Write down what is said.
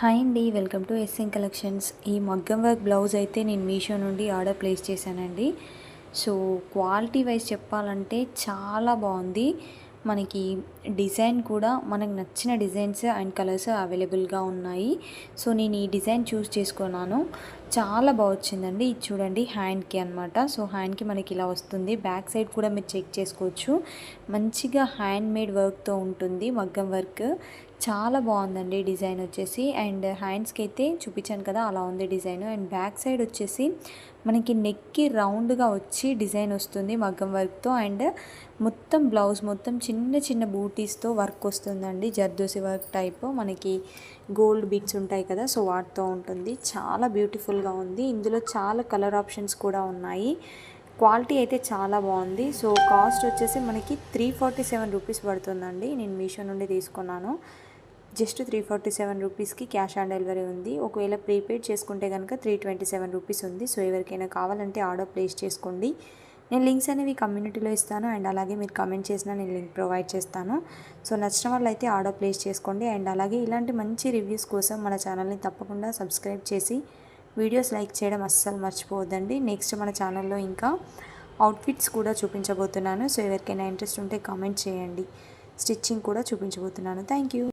Hi అండి, welcome to SN collections. ఈ మగ్గం వర్క్ బ్లౌజ్ అయితే నేను మీషో నుండి ఆర్డర్ ప్లేస్ చేశానండి. సో క్వాలిటీ వైజ్ చెప్పాలంటే చాలా బాగుంది. మనకి డిజైన్ కూడా మనకు నచ్చిన డిజైన్స్ అండ్ కలర్స్ అవైలబుల్గా ఉన్నాయి. సో నేను ఈ డిజైన్ చూస్ చేసుకున్నాను. చాలా బాగా వచ్చిందండి. ఇది చూడండి, హ్యాండ్కి అనమాట. సో హ్యాండ్కి మనకి ఇలా వస్తుంది. బ్యాక్ సైడ్ కూడా మీరు చెక్ చేసుకోవచ్చు. మంచిగా హ్యాండ్ మేడ్ వర్క్తో ఉంటుంది మగ్గం వర్క్. చాలా బాగుందండి డిజైన్ వచ్చేసి. అండ్ హ్యాండ్స్కి అయితే చూపించాను కదా, అలా ఉంది డిజైన్. అండ్ బ్యాక్ సైడ్ వచ్చేసి మనకి నెక్కి రౌండ్గా వచ్చి డిజైన్ వస్తుంది మగ్గం వర్క్తో. అండ్ మొత్తం బ్లౌజ్ మొత్తం చిన్న చిన్న బూటీస్తో వర్క్ వస్తుందండి. జర్దోసి వర్క్ టైప్, మనకి గోల్డ్ బీడ్స్ ఉంటాయి కదా, సో వాటితో ఉంటుంది. చాలా బ్యూటిఫుల్గా ఉంది. ఇందులో చాలా కలర్ ఆప్షన్స్ కూడా ఉన్నాయి. క్వాలిటీ అయితే చాలా బాగుంది. సో కాస్ట్ వచ్చేసి మనకి 347 రూపీస్ పడుతుందండి. నేను మీషో నుండి తీసుకున్నాను. జస్ట్ 347 రూపీస్కి క్యాష్ ఆన్ డెలివరీ ఉంది. ఒకవేళ ప్రీపెయిడ్ చేసుకుంటే కనుక 327 రూపీస్ ఉంది. సో ఎవరికైనా కావాలంటే ఆర్డర్ ప్లేస్ చేసుకోండి. నేను లింక్స్ అనేవి కమ్యూనిటీలో ఇస్తాను. అండ్ అలాగే మీరు కమెంట్ చేసినా నేను లింక్ ప్రొవైడ్ చేస్తాను. సో నచ్చిన వాళ్ళు అయితే ఆర్డర్ ప్లేస్ చేసుకోండి. అండ్ అలాగే ఇలాంటి మంచి రివ్యూస్ కోసం మన ఛానల్ని తప్పకుండా సబ్స్క్రైబ్ చేసి వీడియోస్ లైక్ చేయడం అస్సలు మర్చిపోవద్దండి. నెక్స్ట్ మన ఛానల్లో ఇంకా అవుట్ఫిట్స్ కూడా చూపించబోతున్నాను. సో ఎవరికైనా ఇంట్రెస్ట్ ఉంటే కామెంట్ చేయండి. స్టిచ్చింగ్ కూడా చూపించబోతున్నాను. Thank you.